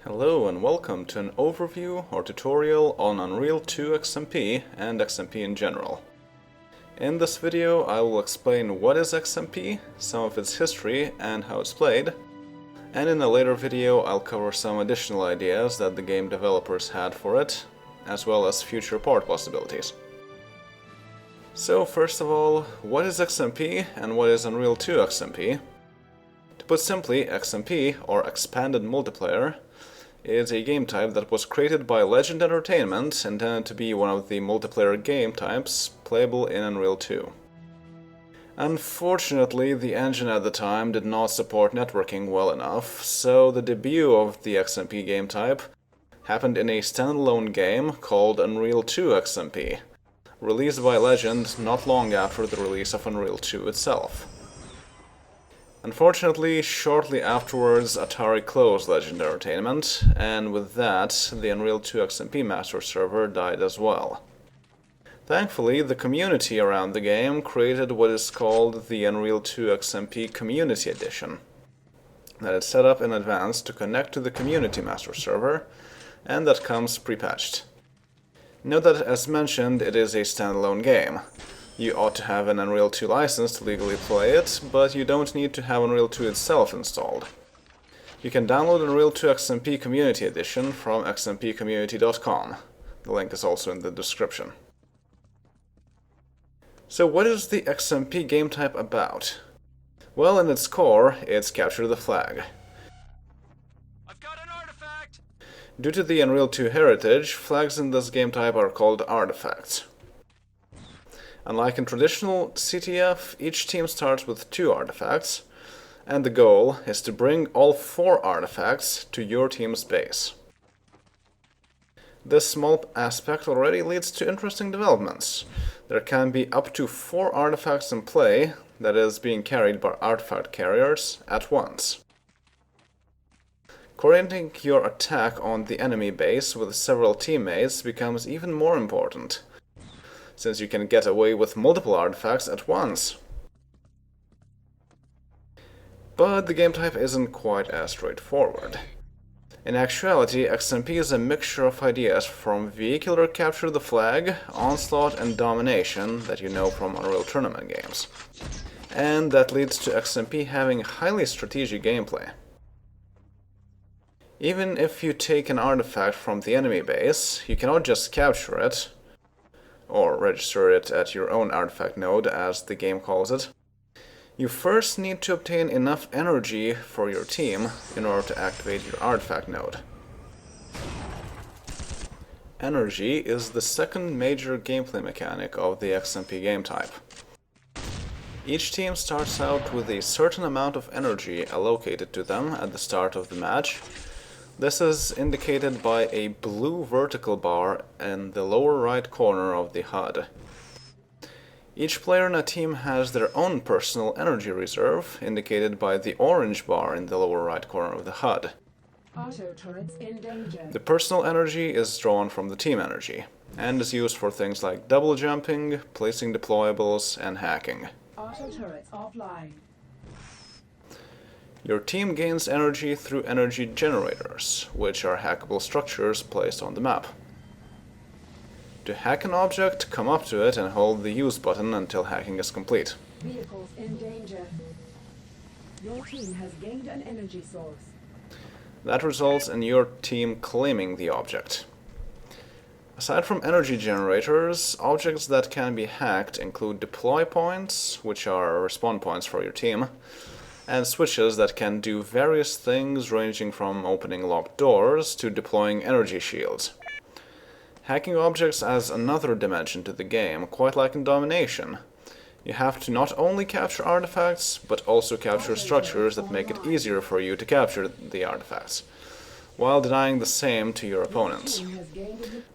Hello and welcome to an overview or tutorial on Unreal 2 XMP and XMP in general. In this video I will explain what is XMP, some of its history and how it's played, and in a later video I'll cover some additional ideas that the game developers had for it, as well as future port possibilities. So first of all, what is XMP and what is Unreal 2 XMP? To put simply, XMP, or Expanded Multiplayer, is a game type that was created by Legend Entertainment, intended to be one of the multiplayer game types playable in Unreal 2. Unfortunately, the engine at the time did not support networking well enough, so the debut of the XMP game type happened in a standalone game called Unreal 2 XMP, released by Legend not long after the release of Unreal 2 itself. Unfortunately, shortly afterwards, Atari closed Legend Entertainment, and with that, the Unreal 2 XMP master server died as well. Thankfully, the community around the game created what is called the Unreal 2 XMP Community Edition, that is set up in advance to connect to the community master server, and that comes pre-patched. Note that, as mentioned, it is a standalone game. You ought to have an Unreal 2 license to legally play it, but you don't need to have Unreal 2 itself installed. You can download Unreal 2 XMP Community Edition from xmpcommunity.com. The link is also in the description. So what is the XMP game type about? Well, in its core, it's Capture the Flag. I've got an artifact! Due to the Unreal 2 heritage, flags in this game type are called artifacts. Unlike in traditional CTF, each team starts with 2 artifacts, and the goal is to bring all 4 artifacts to your team's base. This small aspect already leads to interesting developments. There can be up to 4 artifacts in play, that is, being carried by artifact carriers, at once. Coordinating your attack on the enemy base with several teammates becomes even more important, since you can get away with multiple artifacts at once. But the game type isn't quite as straightforward. In actuality, XMP is a mixture of ideas from vehicular Capture the Flag, Onslaught, and Domination that you know from Unreal Tournament games. And that leads to XMP having highly strategic gameplay. Even if you take an artifact from the enemy base, you cannot just capture it, or register it at your own artifact node, as the game calls it. You first need to obtain enough energy for your team in order to activate your artifact node. Energy is the second major gameplay mechanic of the XMP game type. Each team starts out with a certain amount of energy allocated to them at the start of the match. This is indicated by a blue vertical bar in the lower right corner of the HUD. Each player in a team has their own personal energy reserve, indicated by the orange bar in the lower right corner of the HUD. Auto turrets in danger. The personal energy is drawn from the team energy, and is used for things like double jumping, placing deployables, and hacking. Auto turrets offline. Your team gains energy through energy generators, which are hackable structures placed on the map. To hack an object, come up to it and hold the use button until hacking is complete. Vehicles in danger. Your team has gained an energy source. That results in your team claiming the object. Aside from energy generators, objects that can be hacked include deploy points, which are respawn points for your team, and switches that can do various things, ranging from opening locked doors to deploying energy shields. Hacking objects adds another dimension to the game, quite like in Domination. You have to not only capture artifacts, but also capture structures that make it easier for you to capture the artifacts, while denying the same to your opponents.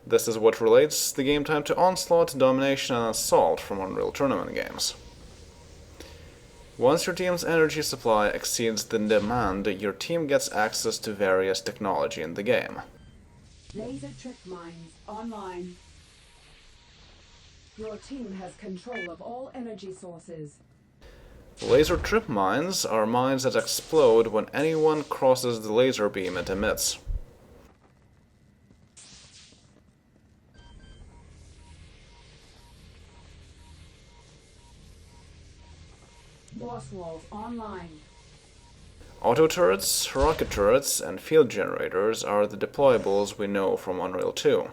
This is what relates the game type to Onslaught, Domination, and Assault from Unreal Tournament games. Once your team's energy supply exceeds the demand, your team gets access to various technology in the game. Laser trip mines online. Your team has control of all energy sources. Laser trip mines are mines that explode when anyone crosses the laser beam it emits. Boss walls online. Auto turrets, rocket turrets, and field generators are the deployables we know from Unreal 2.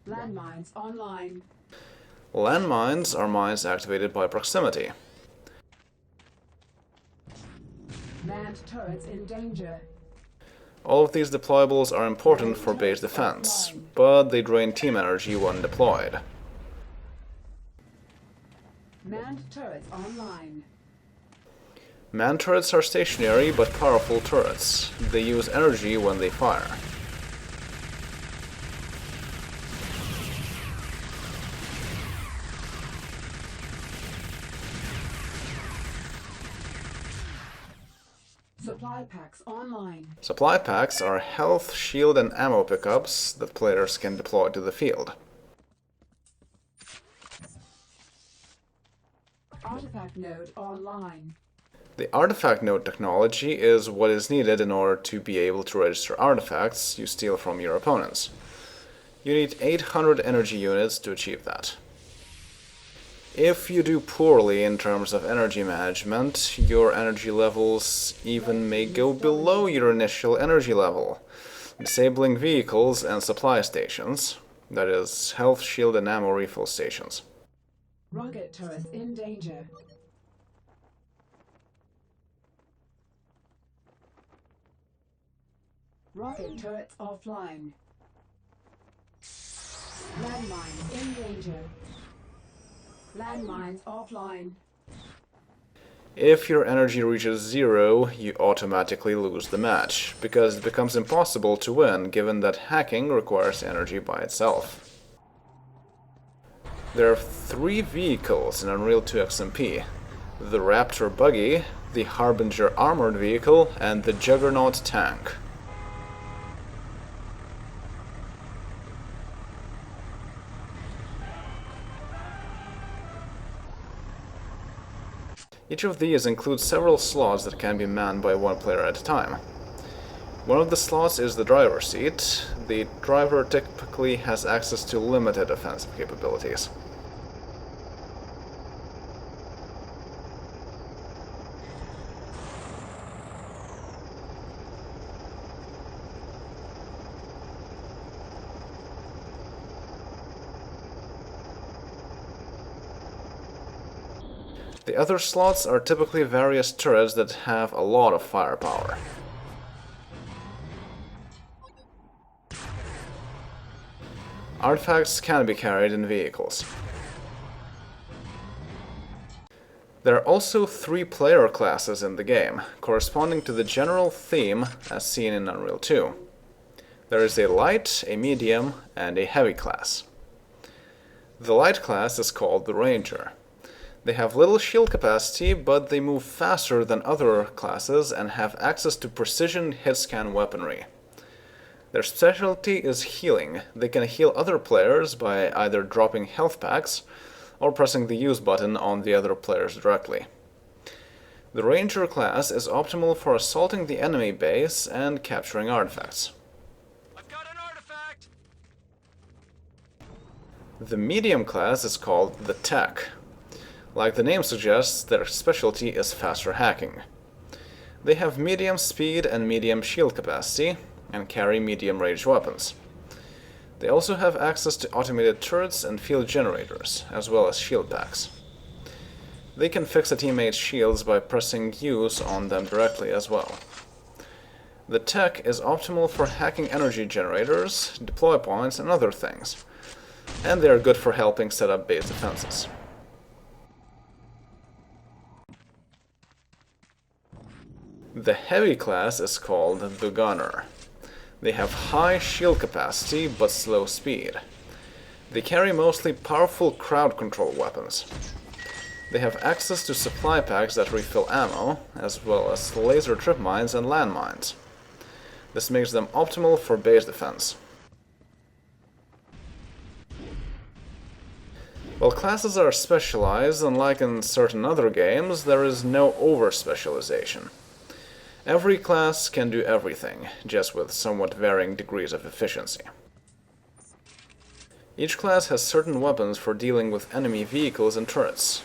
Landmines online. Landmines are mines activated by proximity. Manned turrets in danger. All of these deployables are important for base defense, but they drain team energy when deployed. Manned turrets online. Manned turrets are stationary but powerful turrets. They use energy when they fire. Supply packs online. Supply packs are health, shield, and ammo pickups that players can deploy to the field. Artifact node online. The artifact node technology is what is needed in order to be able to register artifacts you steal from your opponents. You need 800 energy units to achieve that. If you do poorly in terms of energy management, your energy levels even may go below your initial energy level, disabling vehicles and supply stations, that is, health, shield, and ammo refill stations. Rocket turrets in danger. Rocket turrets offline. Landmines in danger. Landmines offline. If your energy reaches 0, you automatically lose the match, because it becomes impossible to win given that hacking requires energy by itself. There are 3 vehicles in Unreal 2 XMP: the Raptor buggy, the Harbinger armored vehicle, and the Juggernaut tank. Each of these includes several slots that can be manned by one player at a time. One of the slots is the driver's seat. The driver typically has access to limited offensive capabilities. The other slots are typically various turrets that have a lot of firepower. Artifacts can be carried in vehicles. There are also 3 player classes in the game, corresponding to the general theme as seen in Unreal 2. There is a light, a medium, and a heavy class. The light class is called the Ranger. They have little shield capacity, but they move faster than other classes and have access to precision hit-scan weaponry. Their specialty is healing. They can heal other players by either dropping health packs or pressing the use button on the other players directly. The Ranger class is optimal for assaulting the enemy base and capturing artifacts. I've got an artifact! The medium class is called the Tech. Like the name suggests, their specialty is faster hacking. They have medium speed and medium shield capacity, and carry medium range weapons. They also have access to automated turrets and field generators, as well as shield packs. They can fix a teammate's shields by pressing use on them directly as well. The Tech is optimal for hacking energy generators, deploy points, and other things, and they are good for helping set up base defenses. The heavy class is called the Gunner. They have high shield capacity but slow speed. They carry mostly powerful crowd control weapons. They have access to supply packs that refill ammo, as well as laser trip mines and landmines. This makes them optimal for base defense. While classes are specialized, unlike in certain other games, there is no over-specialization. Every class can do everything, just with somewhat varying degrees of efficiency. Each class has certain weapons for dealing with enemy vehicles and turrets.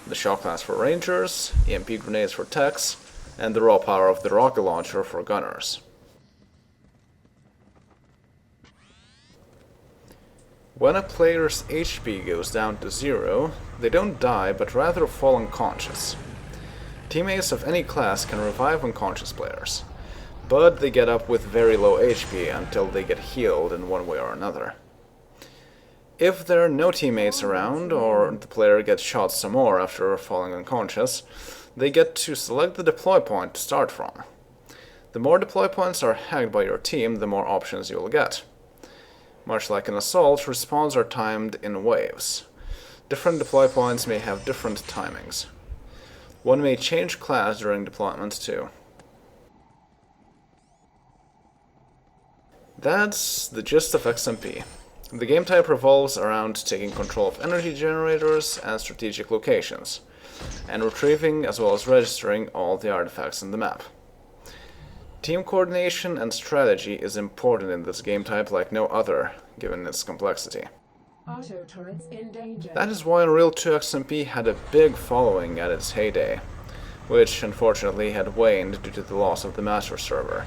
The shock class for rangers, EMP grenades for techs, and the raw power of the rocket launcher for gunners. When a player's HP goes down to 0, they don't die but rather fall unconscious. Teammates of any class can revive unconscious players, but they get up with very low HP until they get healed in one way or another. If there are no teammates around, or the player gets shot some more after falling unconscious, they get to select the deploy point to start from. The more deploy points are hacked by your team, the more options you will get. Much like an assault, respawns are timed in waves. Different deploy points may have different timings. One may change class during deployment too. That's the gist of XMP. The game type revolves around taking control of energy generators and strategic locations, and retrieving as well as registering all the artifacts in the map. Team coordination and strategy is important in this game type like no other, given its complexity. Auto turrets in danger. That is why Unreal 2 XMP had a big following at its heyday, which unfortunately had waned due to the loss of the master server,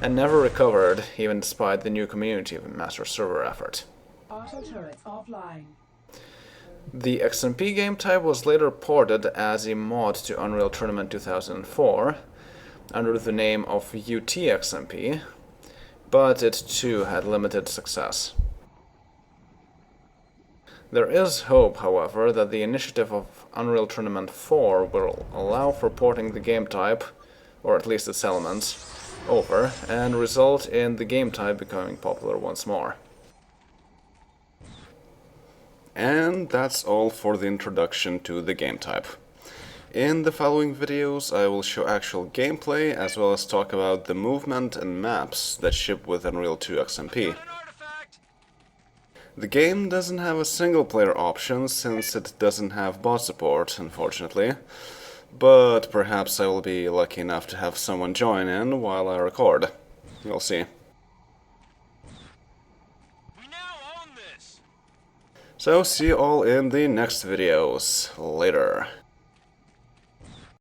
and never recovered even despite the new community of master server effort. Auto turrets offline. The XMP game type was later ported as a mod to Unreal Tournament 2004 under the name of UTXMP, but it too had limited success. There is hope, however, that the initiative of Unreal Tournament 4 will allow for porting the game type, or at least its elements, over, and result in the game type becoming popular once more. And that's all for the introduction to the game type. In the following videos I will show actual gameplay as well as talk about the movement and maps that ship with Unreal 2 XMP. Got an artifact! The game doesn't have a single player option since it doesn't have bot support, unfortunately, but perhaps I will be lucky enough to have someone join in while I record. We'll see. We now own this! So see you all in the next videos. Later.